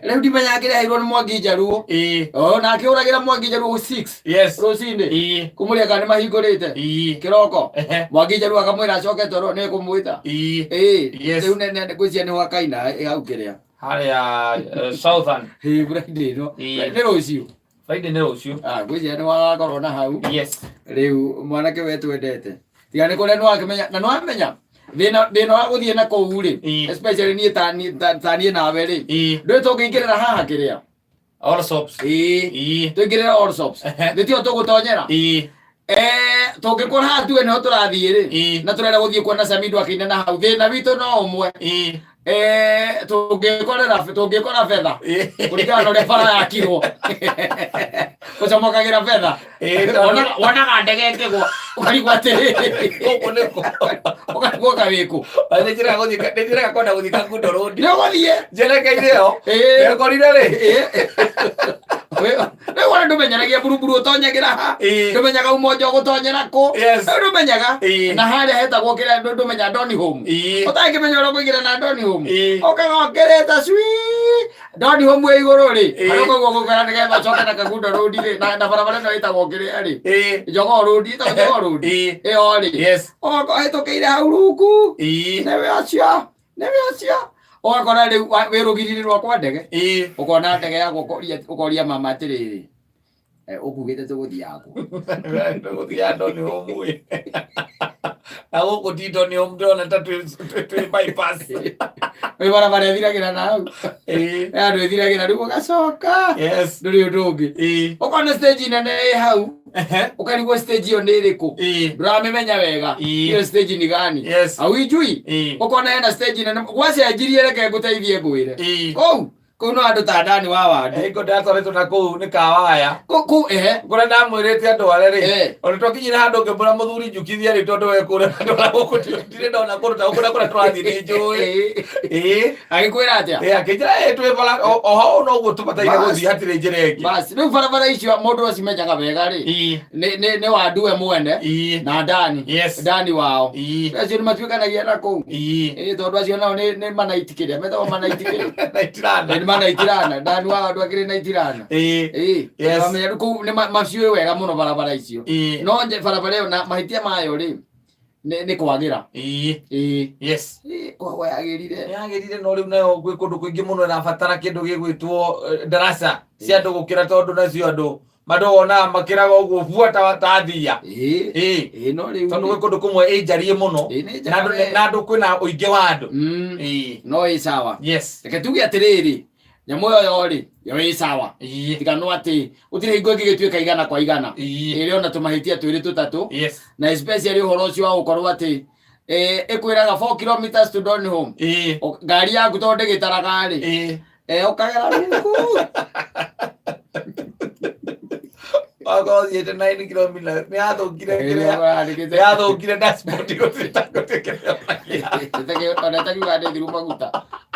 Leo ndimenya kile hairwo ni Mwangi Njaruo nake uragira Mwangi Njaruo 6 rucini kumuria kana mahingurite kiroko Mwangi Njaruo akamwira acoke toro ni kumwita riu nene ngwiciria ni wakaina hau kiria haria Southern Friday no ni rucio Friday ni rucio ngwiciria ni wagakorwo na hau riu mwanake wetu endete tiga ni kule no akimenya na no amenya thina wa guthie na kou ri especially ni tani na weri ndu tungingirira haha kiria all sops tungingirira all sops nitio tugutonyera tungikora hatu ene ho turathie ri na turenda guthie kuona Samido akina na hau thina witu no umwe tungikora fedha kuringana na uria bara yakirwo gucomokagira fedha wonaga ndege ngigwa ukarigwa atiri guku niko ukarigwa kawiku ndithiraga kwenda guthii Kangundo Road ni guthie njerekeire yo ndekorire ri we wana ndumenyanagia buruburu utonyagira ha ndumenyaga umoja gutonyera ku ndumenyaga na haria hetagwo kira ndumenya Doni Home utangimenya ura kuigira na Doni Home ukagongereta swi Doni Home we iguru ri ariko gukora nigetha coke na Kangundo Road ri na barabara no itagwo kiria ri Jogoo Road to Jogoo Road iyo ri hetũkĩire hau rungu newe acio ogakora riu wirugirire rwakwa ndege ukona ndege ya ukoria mama atiriri ukugite tuguthiaku guthia Doni Home na guku ti Doni Home ndona ta twi bypass we barabara ethiragira na hau andu ethiragira riu ugacoka nduri undu ungi ukona stage nene hau ukarigwo stage iyo ni iriku nduramimenya wega iyo stage ni gani au ijui ukona ena stage nene gwacenjirie reke nguteithie ngwire kou no andu ta ndani wa wandu iko ndatwaritwo na kou ni kawaya kou kuria ndamwirite andu are ri ona twakinyire handu ngimura muthuri njukithia ri tondu we kuria andu na guku ndire ndona kuruta kuria turathi ni njui agikwira atia akinjira twi bara oho no guo tubataire guthii hatire njira ingi basi riu barabara icio mundu acimenyaga wega ri ni wandu we mwene na ndani wao acio ni matuikanagia na kou tondu acio nao ni manaitikire metagwo manaitikire manaitirana ndani wa andu akiri naitirana amenya ku ni macio wega muno barabara icio no nje barabara iyo na mahitia mayo ri ni kwagira kwa yagirire no riu nayo gwi kundu kwingi muno na batara kindu gigwitwo darasa cia andu gukira tondu nacio andu madona makiraga uguo buata tathia no riu tondu gwi kundu kumwe injarie muno na andu kwina uingi wa andu no sawa reke tuge atiriri nyamu yo ri yo sawa tiga no ati utire hingo igituika igana kwa igana iri ona tumahitia twiri tutatu na especially uhoro ucio wa ukorwo ati ikwiraga 4 kilometers to Doni Home ngari yaku tondu gitaraga ri ukagera rungu yete 9 kilometers ni athukire dashboard gutitakutekerea tege ona takiuga ndi thiru maguta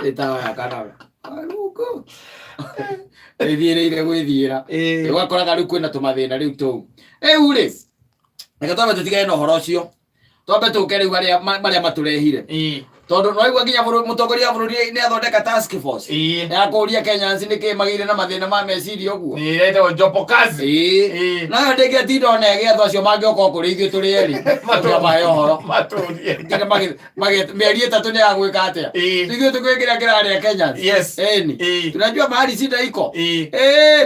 itawa ya kana aruko ethiire gwithiira ugakoraga riu kwina tumathina riu tu uri reke twambe tutigane na uhoro ucio twambe tuke riu maria maturehire tondu no igwa nginya mutongoria wa bururi ni athondeka task force ya kuria Kenyans niki magire na mathina ma meciria uguo ito jopo kazi na ndege tindo na giatho acio mangioka kuri ithuĩ turi eri mayo horo maturie kile mĩeri ĩtatũ ni ya gwika atia ithuĩ tukwingira kiraria Kenyans tunajua mahali shida iko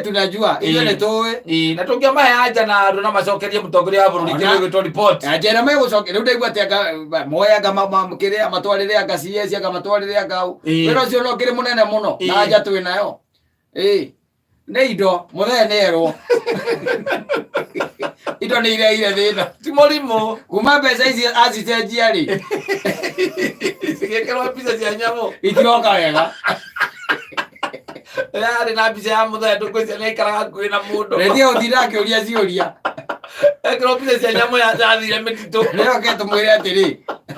tunajua hiyo ni tuwe na tungiamahe anja na andu na macokerie mutongoria wa bururi kile report ajera megucokeria riu ndaigua atia moyaga kiria matwarire anga CS anga matwarire anga wira ucio no kiri munene muno na anja twi nayo ne indo muthene erwo indo ni ire thina ti murimu kuma mbeca ici acicenjia ri cigekerwo mbica cia nyamu itiroka wega yari na mbica ya muthene ndukwicia ni ikaraga hakuhi na mundu redia uthira akiuria ciuria ekirwo mbica cia nyamu yathire mititu rĩoke tũmwĩre atĩrĩ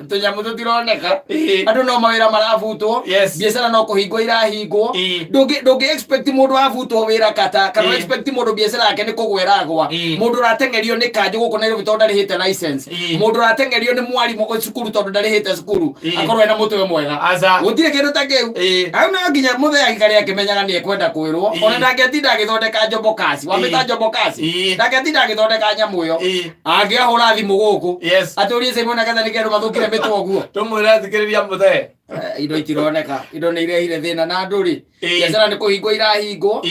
tunyamu tutironeka andu no mawira marabutwo biacara no kuhingwo irahingwo ndungi expect mundu abutwo wira kata kana expect mundu biacara yake ni kugweragwa mundu ratengerio ni kanju guko Nairobi tondu ndarihite license mundu ratengerio ni mwarimu cukuru tondu ndarihite cukuru akorwo ena mutwe mwega gutire kindu ta kiu au no nginya muthea gikari akimenyaga ni ekwenda kwirwo ona ndangetinda agithondeka njombo kasi wamita njombo kasi ndangetinda agithondeka nyamu yo angiahura thimu guku aturie Simon akathani kindu mathukire mitwo guo tumwira thikiriria muthee indo itironeka indo ni irehire thina na nduri biacara ni kuhingwo irahingwo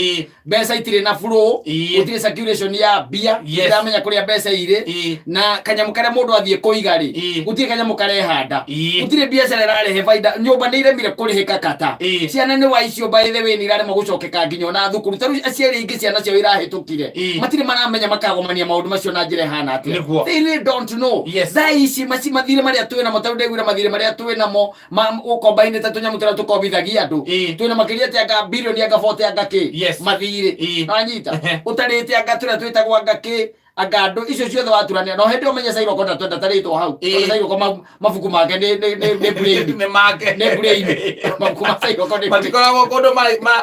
mbeca itire na flow gutire circulation ya bia iramenya kuria mbeca ire na kanyamu karia mundu athie kuiga ri gutire kanyamu karehanda gutire biacara irarehe faida nyumba ni iremire kurihika kata ciana ni wa icio by the way ni irarema gucokeka nginya na thukuru taru aciari ingi ciana cio irahitukire matire maramenya makagomania maundu macio na njira hana atia they really don't know thaici mathire maria twina mo taru ndegwira mathire maria twina mo ukombaine ta tunyamu tira tukobithagia andu twina makiria ti anga bilioni anga 40 anga ki mathire anyita utarite anga tira twitagwo anga ki anga andu icio ciothe waturania no hindi umenya Sairo konda twenda taritwo hau Sairo ko mabuku make ne brain ne make ne brain mabuku ma Sairo konda matikora kondo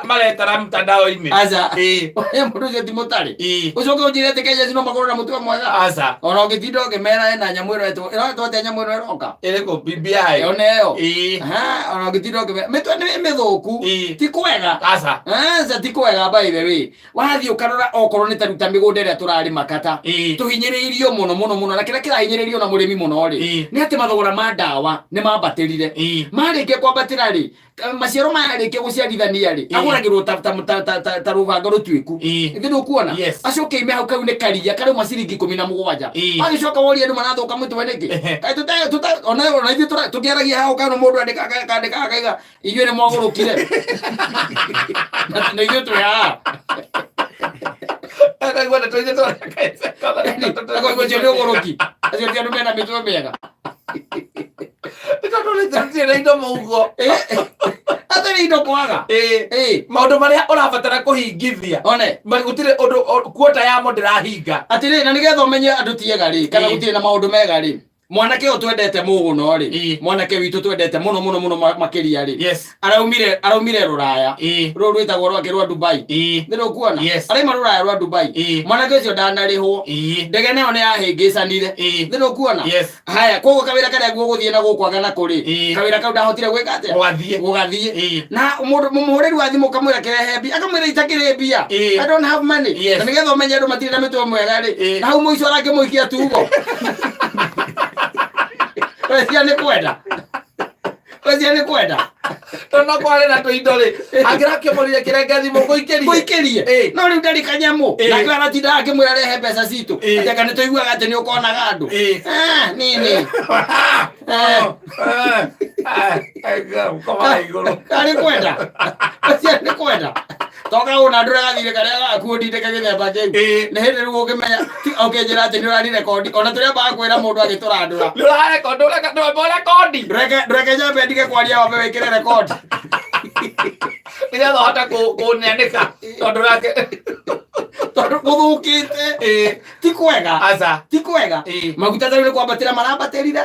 maretara mtandao ini aza mundu cio timutari ucoke ujire te Kenya zino makoro na mutwe mwega aza ona ngitindo ngimera ena nyamu ino twate nyamu ino iroka iriko BBI oneyo ona ngitindo ngimera mitwe ni mithuku ti kwega aza ti kwega by the way wathi ukarora okorwo ni taruta migunda ria turari makata tuhinyiririo muno na kira kirahinyiririo na murimi muno ri ni ati mathogora ma ndawa ni mambatirire marike kwambatira ri maciaro marike guciarithania ri aguragirwo ta rubango rutwiku ngindo kuona acoke ime hau kau ni karia kari maciringi 17 agicoka woria andu marathoka mutwe niki kai tuta ona ithu tukiaragia hau kana mundu andika akaiga inyuĩ nĩ mwagũrũkire na ithuĩ twĩ haha akaigua ndeto icio akaigua cio nĩ ũgũrũki acio ti andũ mena mĩtwe mĩega tondũ nĩtũtirĩ indo mũhuko atarĩ indo kwaga maũndũ marĩa ũrabatara kũhingithia one gũtirĩ ũndũ kuota yamo ndĩrahinga atĩrĩ na nĩgetha ũmenye andũ tiega rĩ kana gũtirĩ na maũndũ mega rĩ mwanake o twendete muguno ri mwanake witu twendete muno makiria ri araumire ruraya ru rwitagwo rwake rwa Dubai ndiro kuona araima ruraya rwa Dubai mwanake ucio ndanarihwo ndege nayo ni yahingicanire ndiro kuona haya kogo kawira karia guguthie na gukwaga na kuri kawira kau ndahotire gwika atia gugathie na muhureri wa thimu kamwira kirehe mbia akamwira itakire mbia I don't have money na nigetha umenye andu matire na mitwe mwega ri na hau muico arangimuikia tugo Wazia ni kwenda tono kwale na toindo ri angirake morire kirenge thimu guikirie no riu ndari kanyamu na kwa ratinda akimwira rehe mbeca citu ataka ni toiguaga ati ni ukonaga andu nini kari kwenda wazia ni kwenda toka una ndurathire karia gakuondinde kagithemba kiu ni hindi riu ukimenya ukinjira ati ni urari rekondi ona turia bakwira mundu agiturandura ni urari rekondi ndureke nyambe ndige kwaria wambe wikire rekondi nigetha hota kuneanika tondu rake tondu guthukite ti kwega ti kwega maguta tari kwambatira marambatirire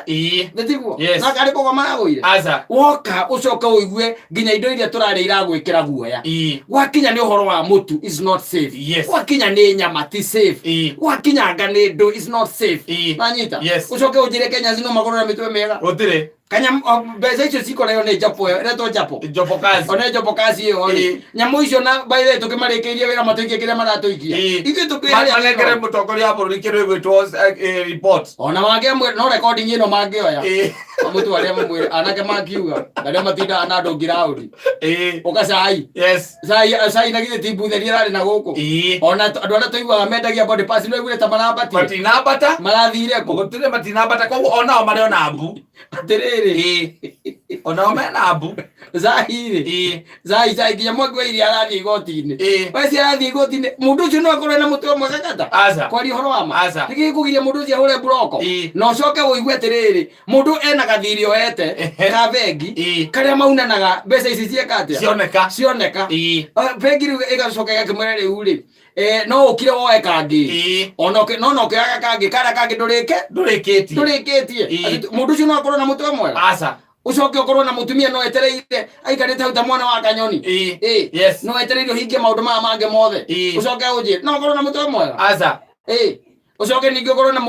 nditiguo na kari kogo maragwire woka ucoka uigue nginya indo iria turari iragwikira guoya wakinya ni uhoro wa mutu is not safe wakinya ni nyama ti safe wakinya nga ni ndu is not safe nanyita ucoke ujire Kenya zino magoro na mitwe mega utire kanya mbeca icio cikorayo ni japo reto japo kazi ona japo kazi iyo nyamu icio na by the way tukimarikirie wira matuikie kiria maratuikia ithu tukiri manengere mutongoria wa bururi kiru gwitwo report ona wange no recording ino mangioya mutu aria mwire anake makiuga aria matinda na andu ngiraudi ukacai sai na githe tibu theri rari na guku ona andu aria tuiguaga mendagia body pass no igure ta matinambata marathire ku gutire matinambata koguo ona o mari ona mbu atiriri Ona mena abu. Zahiri. Zai kinya mwangu ili arathi igoti-ini. Wesi arathi igoti-ini. Mundu ucio no akorwo na mutwe mwega kata. Aza. Kwari horo wama. Aza. Niki kugiria mundu ucio ahure broko. No coke uigue atiriri. Mundu ena gathiri oete. Ka bengi. Karia maunanaga mbeca ici cieka atia. Cioneka. Bengi riu igacoka igakimwira riu ri. No ukire woe kangi. Ona no kiraga kangi kara kangi ndurikitie. Mundu ucio no akorwo na mutwe mwega. Aza. Ucoke ukorwo na mutumia no etereire aikarite hau ta mwana wa kanyoni. Yes. No etereire hingie maundu maya mange mothe. Ucoke unjire no ukorwo na mutwe mwega. Aza. Ucoke ningi ukorwo na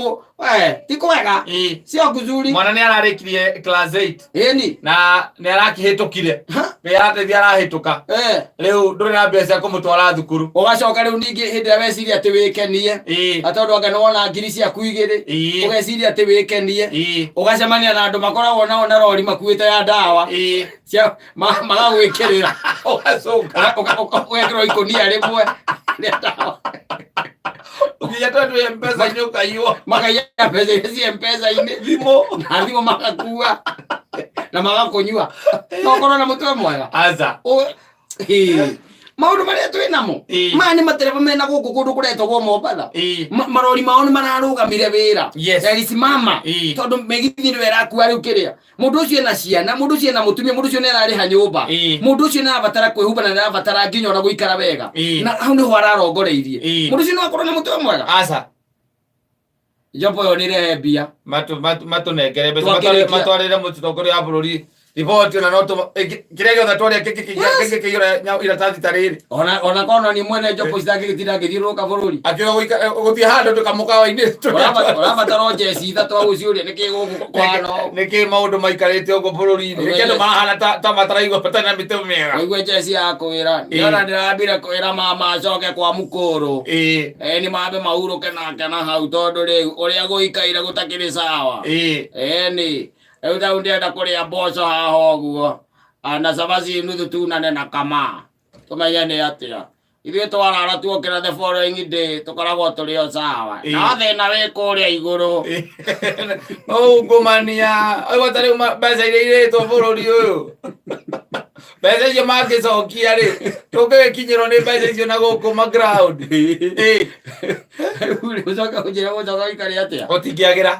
ti kwega. Sio kuzuri. Mwana ni ararikirie class 8. Eni. Na ni arakihitukire. Ni arateithia arahituka. Riu nduri na mbeca kumutwara thukuru. Ugacoka riu ningi hindi weciria ati wikenie. Atondu anga no wona ngiri ciaku igiri. Ugeciria ati wikenie. Ugacemania na andu makoragwo nao na rori makuite ya ndawa. Cia magagwikirira. Ugacoka ugekirwo ikonia rimwe ria ndawa. Ukiya tondu M-Pesa nyoka iyo. Magaya pesa ici M-Pesa-ini. Thimo magakua. Na magakunyua. No korwo na mutwe mwega. Aza. Maundu maria twinamo. Maya ni matereba mena guku kundu kuretagwo Mombatha. Marori mao ni mararugamire wira. Yalisimama. Tondu megithi ni irakua riu kiria. Mundu ucio ena ciana, mundu ucio ena mutumia, mundu ucio ni arariha nyumba. Mundu ucio ni arabatara kwihumba na ni arabatara nginya ona guikara wega. Na hau ni ho ararongoreirie. Mundu ucio no akorwo na mutwe mwega. Aza. Jopo yo nire mbia. Matu negere mbeca matwarire mutongoria wa bururi. Riboti ona no kiria giothe twaria kigira iratathi tariri. Ona kono ni mwene jopo citake gitira ngithiruka bururi. Akio guthie handu tukamukawa-ini. Urabatara jeci ithatu au ciuria niki guku kwano. Niki maundu maikarite ugo bururi-ini. Niki andu marahana ta mataraigua patana miteu miega. Oigwe jeci ya kwira. Ndona ndirambira kwira mama acoke kwa mukuru. Ni mambe mauruke nake na hau tondu riu uria guikaire gutakiri sawa. Ni Euda undienda kuria mboco haha uguo. Na cabaci nuthu tunane na kama. Tumenyane atia. Ithuĩ twarara tuokĩra the following day tukoragwo tũrĩ o sawa. No thĩna wĩ kũrĩa igũrũ. Ungumania gũtarĩ mbeca iria irĩtwo bũrũri ũyũ. Mbeca icio mangĩcokia rĩ tũngĩkinyĩrwo nĩ mbeca icio na gũkũ ma ground. Ucoke ũnjĩre gũcoka ũikare atĩa? Ũtingĩagĩra.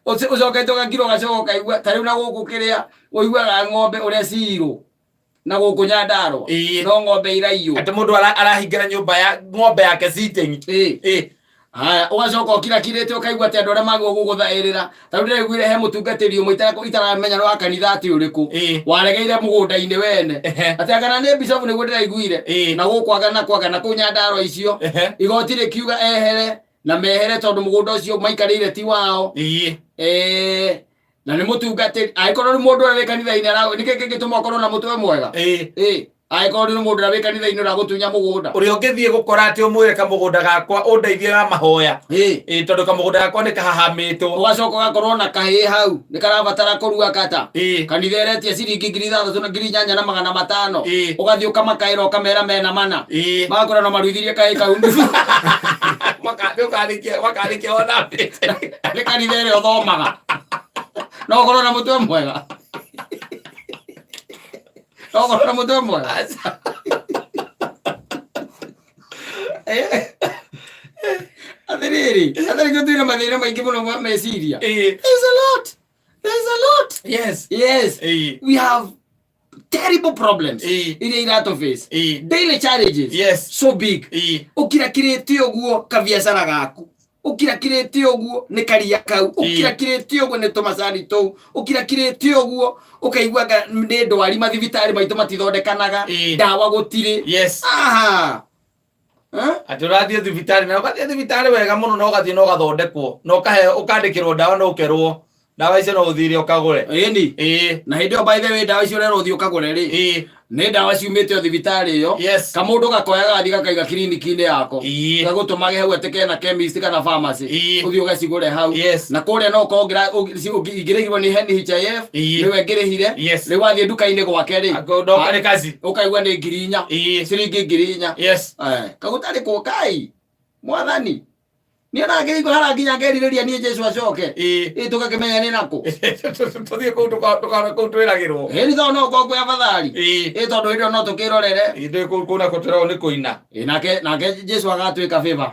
Ucoke tũgakirwo gacogo kaigua ta rĩu na gũkũ kĩrĩa ũiguaga ng'ombe ũrĩa cirũ na gũkũ Nyandarua no ng'ombe iraiyũ. Ati mũndũ arahingĩra nyũmba ya ng'ombe yake sitting. Haya ugacoka ũkirakirĩte ũkaigua atĩ andũ arĩa magĩrĩirwo gũgũthaĩrĩra ta rĩu ndĩraiguire he mũtungatĩri ũmwe itaramenya nĩ wa kanitha atĩ ũrĩkũ waregeire mũgũnda-inĩ wene atĩ angana nĩ bishop nĩguo ndĩraiguire na gũkwaga na kũu Nyandarua icio igoti rĩkiuga ehere na mehere tondu mugunda ucio maikarire ti wao. Na ni mutungatiri aikorwo ni mundu uri kanitha-ini arawe niki kingituma ukorwo na mutwe mwega. Aikorwo ni mundu uri kanitha-ini uragutunya mugunda uri ungithie gukora ati umwire kamugunda gakwa undeithie na mahoya tondu kamugunda gakwa ni kahahamitwo. Ugacoka ugakorwo na kahii hau ni karabatara kurua kata kanitha iretie ciringi 3,000 na 8,500 ugathie ukamakaira ukamera mena mana magakora no maruithirie kahii kau wakarikia ona ni kanitha ĩrĩa ũthomaga no ũkorwo na mũtwe mwega. No ũkorwo na mũtwe mwega. Athiriri twĩna mathĩna maingĩ mũno ma meciria. There's a lot. Yes. We have terrible problems iria irato face. Daily challenges. So big. Ukirakirĩte ũguo kabiacara gaku. Ukirakirĩte ũguo nĩ karia kau. Ukirakirĩte ũguo nĩ tũmacani tũu. Ukirakirĩte ũguo ũkaiguaga nĩ ndwari mathibitarĩ maitũ matithondekanaga. Ndawa gũtirĩ. Ati ũrathiĩ thibitarĩ na ũgathiĩ thibitarĩ wega mũno na ũgathiĩ na ũgathondekwo na ũkandĩkĩrwo ndawa na ũkerwo ndawa icio no ũthire ũkagũre. Na hĩndĩ ĩyo by the way ndawa icio ũrerwo ũthiĩ ũkagũre rĩ nĩ ndawa ciumĩte o thibitarĩ ĩyo kamũndũ gakoya gathi gakaiga kiriniki-inĩ yako gagũtũmage hau atĩ kena chemist kana pharmacy ũthiĩ ũgacigũre hau na kũrĩa no ũkorwo ingĩrĩhirwo nĩ NHIF nĩwe ngĩrĩhire rĩu wathiĩ nduka-inĩ gwake rĩ ũkaigua nĩ 4,000 ciringi 4,000 kagũtarĩ kũkai mwathani Niona ngĩigua hara nginya ngĩrirĩria niĩ Jesu acoke tũgakĩmenya nĩ nakũ tũthiĩ kũu tũkara kũu twĩragĩrwo nĩ tondũ no ngombo ya bathari tondũ hĩndĩ ĩyo no tũkĩrorere kũu nako twĩragwo nĩ kũina nake Jesu agatuĩka favor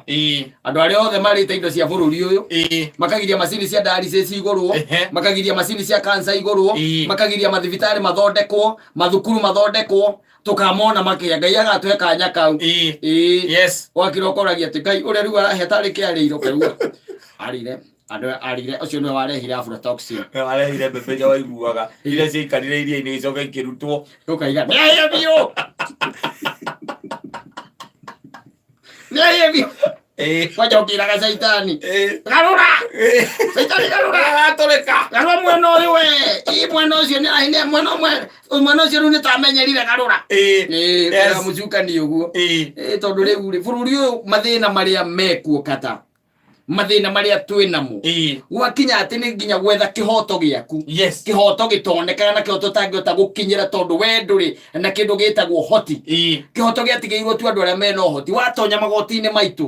andũ arĩa othe marĩte indo cia bũrũri ũyũ makagiria macini cia dialysis igũrwo makagiria macini cia cancer igũrwo makagiria mathibitarĩ mathondekwo mathukuru mathondekwo tukamona makia Ngai agatwe kanya kau yes wakira ukoragia ati Ngai uria riu arahe tari kiarĩiro kau arire andu arire ucio nĩ warehire aflatoxin warehire mbebeja waiguaga ile ciaikarire iria-inĩ icoka ikĩrutwo ukaiga nĩahiĩ biũ nĩahiĩ biũ waja ukiraga caitani garura caitani garura atũrĩka garura mwena ũyũ we mwena ũcio nĩ ahine mwena ũcio rĩu nĩtamenyerire garura mũcukani ũguo tondũ rĩu bũrũri ũyũ mathĩna marĩa mekuo kata mathĩna marĩa twĩnamo gwakinya atĩ nĩ nginya gwetha kĩhoto gĩaku kĩhoto gĩtonekaga na kĩhoto tangĩhota gũkinyĩra tondũ we ndũrĩ na kĩndũ gĩtagwo hoti kĩhoto gĩatigĩirwo tu andũ arĩa mena ũhoti watonya magoti-inĩ maitũ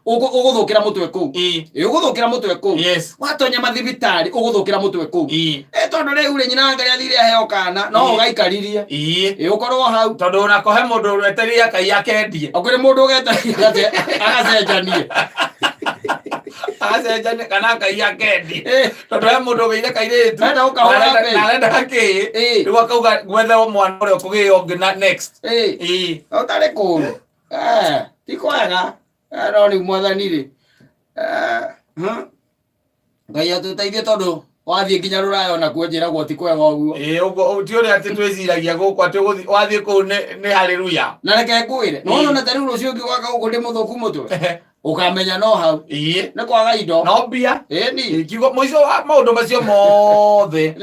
ũgũthũkĩra mũtwe kũu ũgũthũkĩra mũtwe kũu watonya mathibitarĩ ũgũthũkĩra mũtwe kũu tondũ rĩu rĩ nyina Ngai athire aheo kana no ũgaikaririe ũkorwo hau tondũ onako he mũndũ weteria Ngai akendie kũrĩ mũndũ ũgeteria agacenjanie acenjanie kana Ngai akendi tondũ he mũndũ ũgĩire kairĩtu arenda akĩ rĩu akauga gwetherwo mwana ũrĩa ũkũgĩa ũngĩ na next ũtarĩ kũndũ ti kwega no rĩu mwathani rĩ Ngai atũteithie tondũ wathiĩ nginya Rũraya onakuo njĩragwo ti kwega ũguo ũguo ti ũrĩa atĩ twĩciragia gũkũ atĩ wathiĩ kũu nĩ haleluya na reke ngwĩre nona ta rĩu rũcio ũngĩ gwaka gũkũ ndĩ mũthũku mũtwe ukamenya no hau nĩ kwaga indo no mbia ni kiugo mũico wa maũndũ macio mothe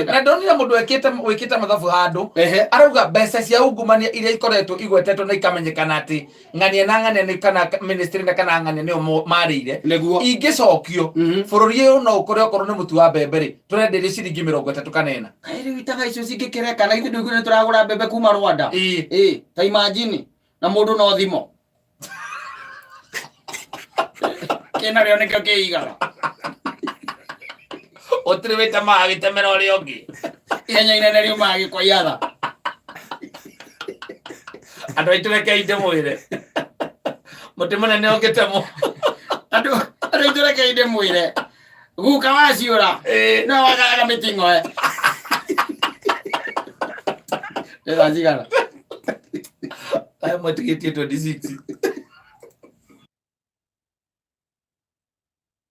na ndonire mũndũ wĩkĩte mathabu handũ arauga mbeca cia ungumania iria ikoretwo igwetetwo na ikamenyekana atĩ ng'ania na ng'ania nĩ kana ministry na kana ng'ania nĩo marĩire ingĩcokio bũrũri ũyũ no ũkore okorwo nĩ mũtu wa mbembe rĩ tũrenderio ciringi 30 kanena rĩu itaga icio cingĩkĩreka na ithuĩ nĩ tũragũra mbembe kuma Rwanda ta imagine na mũndũ no thimo kena rĩo nĩkĩo kĩigaga ũtirĩ wĩta magĩtemera ũrĩa ũngĩ ihenya inene riumaga gĩkwa-iatha andũ aitũ rekei ndĩmwĩre mũtĩ mũnene ũngĩtemwo andũ aitũ rekei ndĩmwĩre guka waciũra no wagaga mĩting'oe ndĩracigana aya mwĩtigĩtie 26